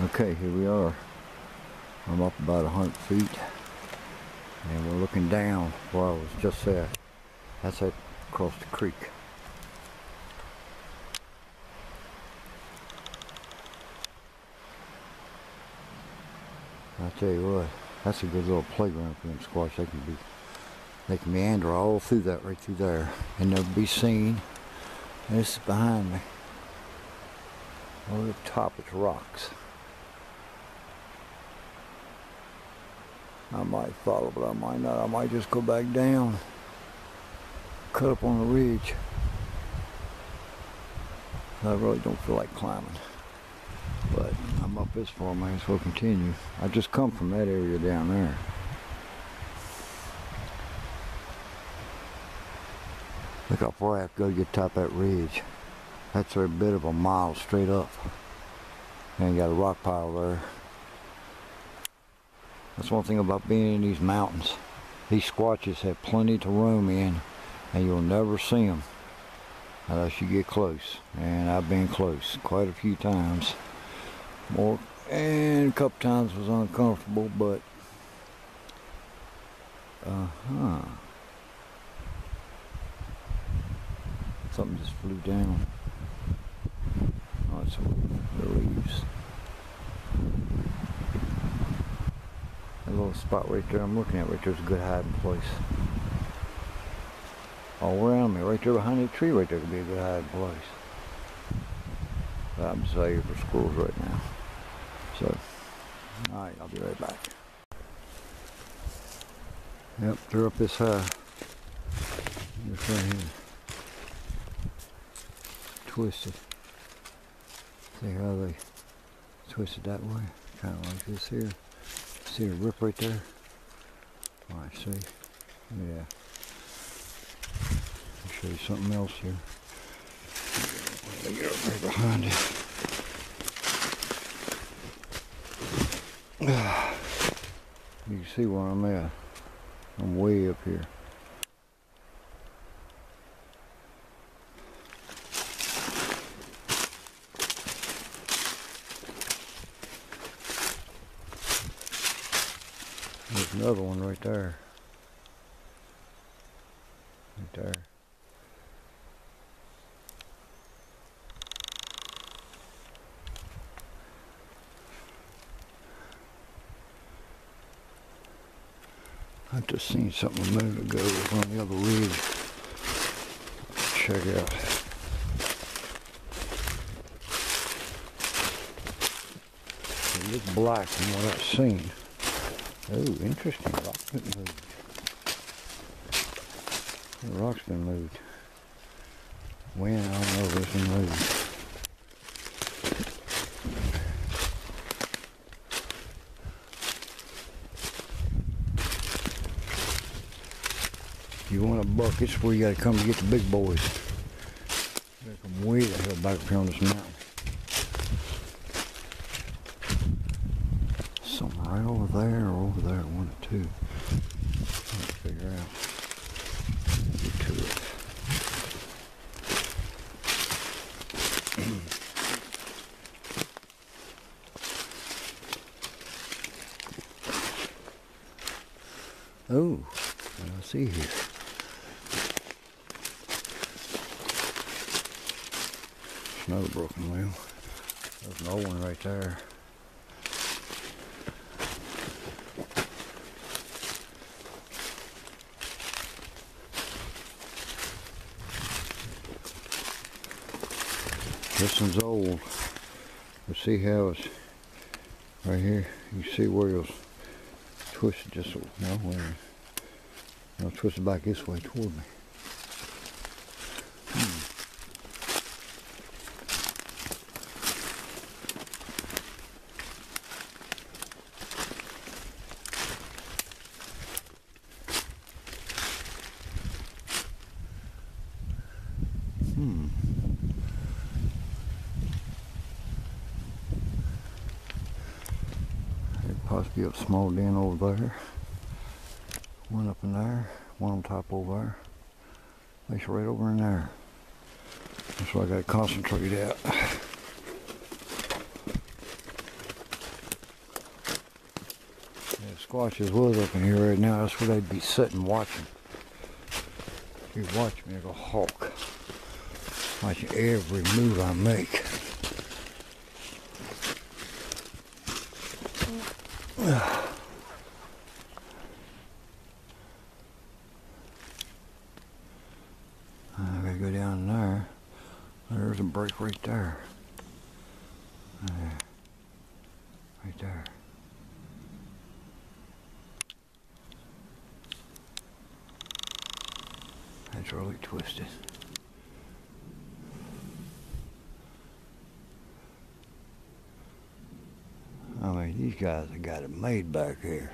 Okay, here we are. I'm up about 100 feet and we're looking down where I was just at. That's it, across the creek. I tell you what, that's a good little playground for them squash. They can meander all through that, right through there, and never be seen. And this is behind me. Over the top, it's rocks. I might follow, but I might not. I might just go back down, cut up on the ridge. I really don't feel like climbing, but I'm up this far, might as well continue. I just come from that area down there. Look how far I have to go to get top of that ridge. That's a bit of a mile straight up. And you got a rock pile there. That's one thing about being in these mountains. These squatches have plenty to roam in, and you'll never see them unless you get close. And I've been close quite a few times. And a couple times was uncomfortable, but something just flew down. Oh, it's the leaves. That little spot right there I'm looking at right there's a good hiding place. All around me, right there behind that tree right there could be a good hiding place. But I'm saved for squirrels right now. So, alright, I'll be right back. Yep, they're up this high. Just right here. Twisted. See how they twisted that way? Kind of like this here. See the rip right there? Alright, see? Yeah. I'll show you something else here. Let me get up right behind it. You can see where I'm at. I'm way up here. There's another one right there. Right there. I just seen something a minute ago. It was on the other ridge. Check it out. It looks black from what I've seen. Oh, interesting. Rock's been moved. The rock's been moved. When? I don't know. It's been moved. If you want a buck, this is where you got to come to get the big boys. You got to come way the hell back up here on this mountain. Something right over there or over there, one or two. Let's figure out. Get to it. Oh, what do I see here? Another broken wheel. There's an old one right there. This one's old. But see how it's right here. You see where it was twisted just twisted back this way toward me. There'd possibly be a small den over there. One up in there, one on top over there. Place right over in there. That's why I gotta concentrate out. squashes was up in here right now, that's where they'd be sitting watching. You'd watch me like a hawk, watching every move I make. I gotta go down there. There's a break right there. Right there. That's really twisted. I mean, these guys have got it made back here.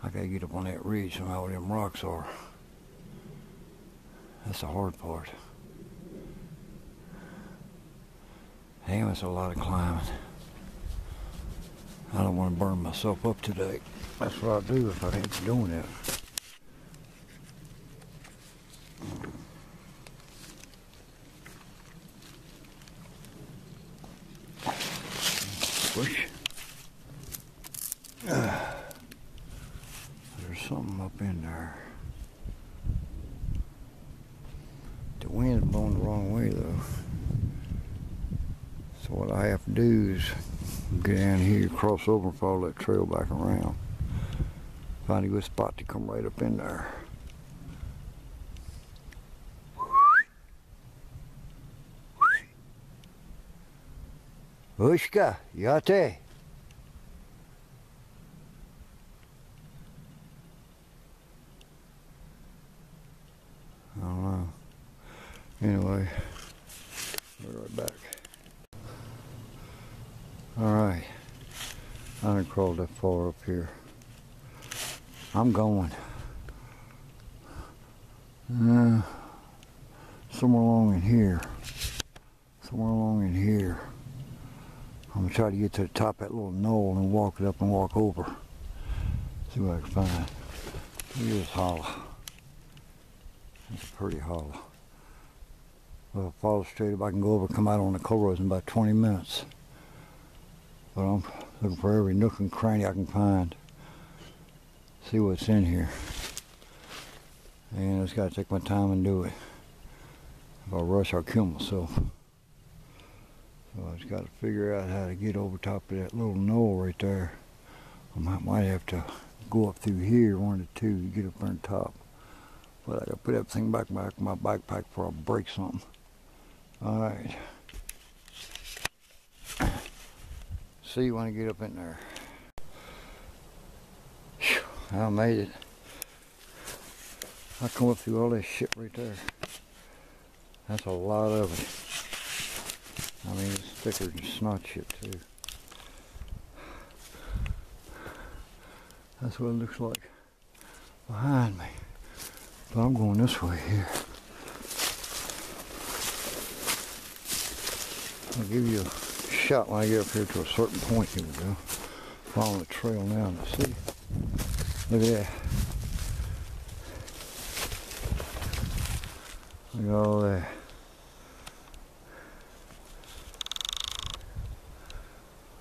I gotta get up on that ridge somehow where them rocks are. That's the hard part. Damn, it's a lot of climbing. I don't want to burn myself up today. That's what I'd do if I ain't doing it. Push. There's something up in there. The wind's blowing the wrong way though. So what I have to do is get down here, cross over and follow that trail back around. Find a good spot to come right up in there. Ushka, yate. I don't know. Anyway, we're right back. Alright, I done crawled that far up here. I'm going. Somewhere along in here. Somewhere along in here. I'm gonna try to get to the top of that little knoll and walk it up and walk over. See what I can find. It is hollow. It's pretty hollow. Well, if I follow straight up, I can go over and come out on the coal roads in about 20 minutes. But I'm looking for every nook and cranny I can find. See what's in here. And I just gotta take my time and do it. If I rush, I'll kill myself. So I just gotta figure out how to get over top of that little knoll right there. I might have to go up through here, one or two, to get up there on top. But I gotta put everything back in my backpack before I break something. Alright. See you when I get up in there. Whew, I made it. I come up through all this shit right there. That's a lot of it. I mean, it's thicker than snot shit too. That's what it looks like behind me. But I'm going this way here. I'll give you a shot when I get up here to a certain point. Here we go. Following the trail now to see. Look at that. Look at all that.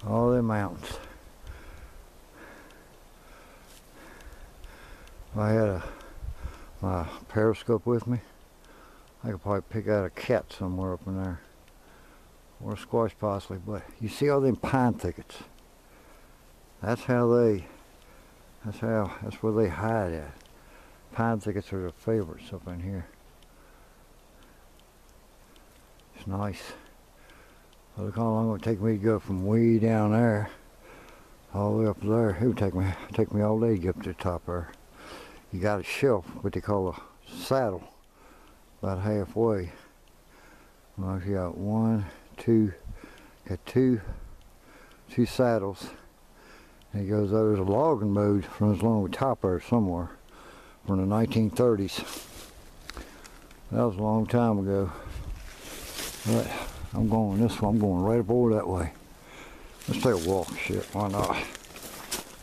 All them mountains. If I had my periscope with me, I could probably pick out a cat somewhere up in there. Or a squash possibly, but you see all them pine thickets. That's where they hide at. Pine thickets are the favorites up in here. It's nice. Well, look how long it would take me to go from way down there all the way up there. It would take me all day to get up to the top there. You got a shelf, what they call a saddle, about halfway. Well, you got two saddles. And it goes, there's a logging mode runs along the top there somewhere from the 1930s. That was a long time ago. But I'm going this way. I'm going right up over that way. Let's take a walk. Shit, why not?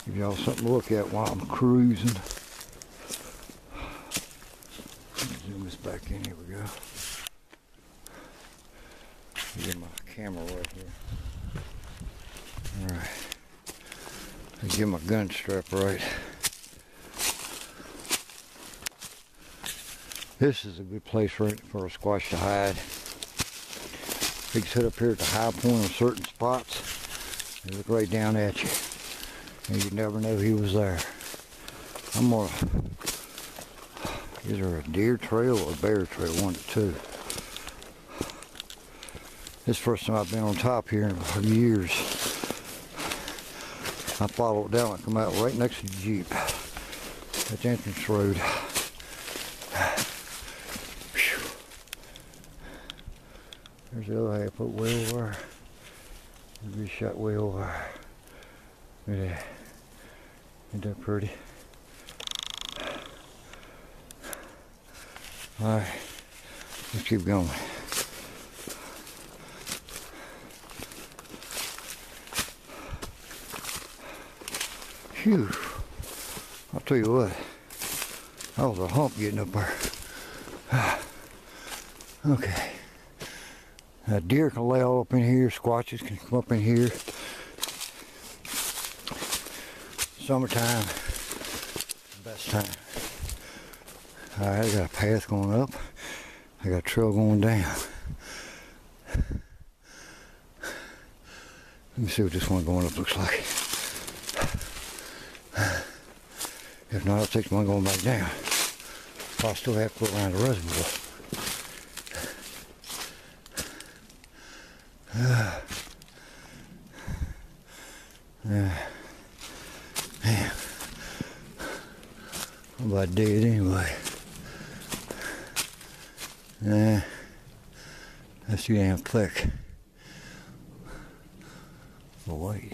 Give y'all something to look at while I'm cruising. Zoom this back in. Here we go. Get my camera right here. Alright. Get my gun strap right. This is a good place for a squash to hide. You can sit up here at the high point on certain spots and look right down at you. And you never know he was there. Is there a deer trail or a bear trail? One of the two. This is the first time I've been on top here in years. I followed it down and come out right next to the Jeep. That's the entrance road. Whew. There's the other half foot way over there. Maybe shot way over there. Look at that. Isn't that pretty? Alright, let's keep going. Phew. I'll tell you what, that was a hump getting up there. Okay. Now deer can lay all up in here, squatches can come up in here. Summertime, best time. Alright, I got a path going up. I got a trail going down. Let me see what this one going up looks like. If not, I'll take the one going back down. I'll still have to go around the reservoir. Man, I'm about dead anyway. That's too damn thick. But wait.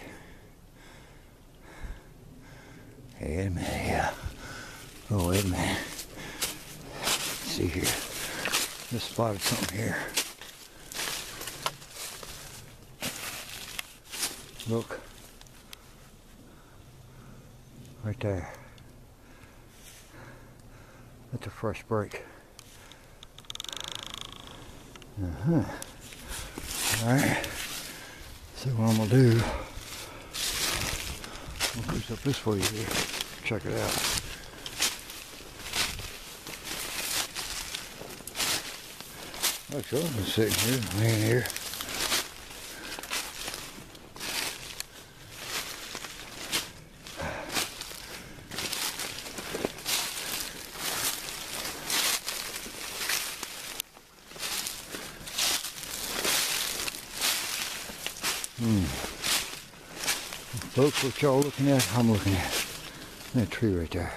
Wait a minute, yeah. Oh, wait a minute. Let's see here. Just spotted something here. Look. Right there. That's a fresh break. Alright. So what I'm gonna do, I'm gonna push up this way here. Check it out. Like so, I'm sitting here, laying here. Folks, what y'all looking at, I'm looking at. That tree right there.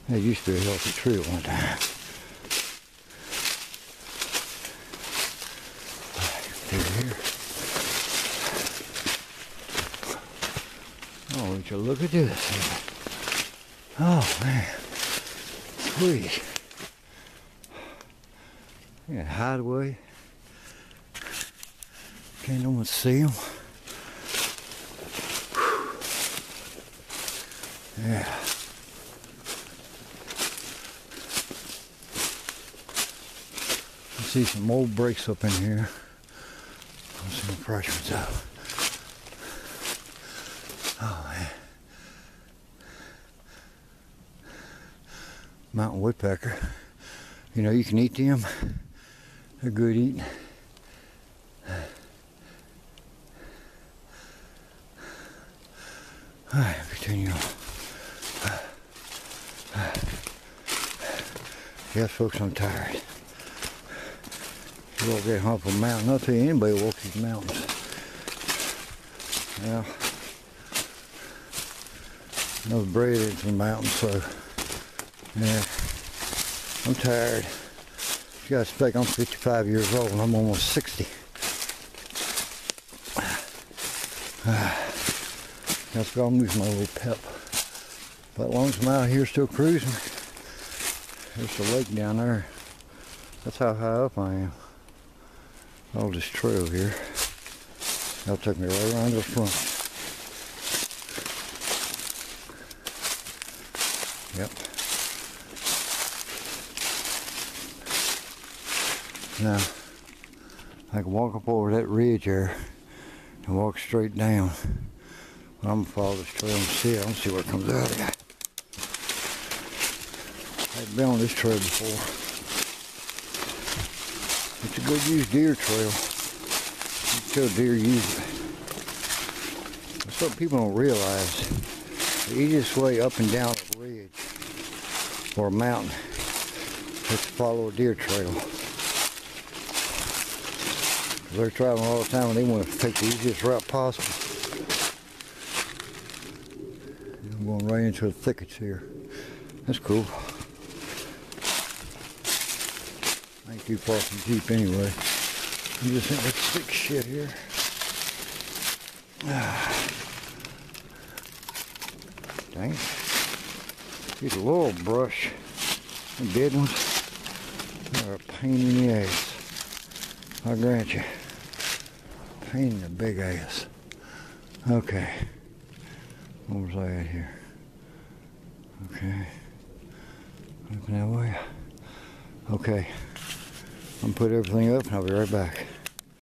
That used to be a healthy tree at one time. Through here. Oh, would you look at this? Oh, man. Sweet. Yeah, hide away. Can't no one see them. Yeah. I see some old brakes up in here. I'll see the fresh ones out. Oh man. Mountain woodpecker. You know, you can eat them. They're good eating. Alright, continue on. Yes, folks, I'm tired. You walk that hump of a mountain. I'll tell you, anybody walk these mountains. Well, I was bred into the mountains, so yeah, I'm tired. You gotta expect I'm 55 years old and I'm almost 60. That's why I'm losing my little pep. But as long as I'm out here still cruising, there's the lake down there. That's how high up I am. All this trail here. That'll take me right around to the front. Yep. Now, I can walk up over that ridge there and walk straight down. I'm gonna follow this trail and see it. I don't see where it comes out of. I've been on this trail before. It's a good used deer trail. You can tell deer use it. That's what people don't realize. The easiest way up and down a ridge or a mountain is to follow a deer trail. They're traveling all the time and they want to take the easiest route possible. I'm going right into the thickets here. That's cool. I ain't too far from Jeep anyway. I'm just in that thick shit here. Dang. These laurel brush, the dead ones, they're a pain in the ass. I'll grant you. Pain in the big ass. Okay. What was I at here? Okay. Looking that way. Okay. I'm gonna put everything up and I'll be right back.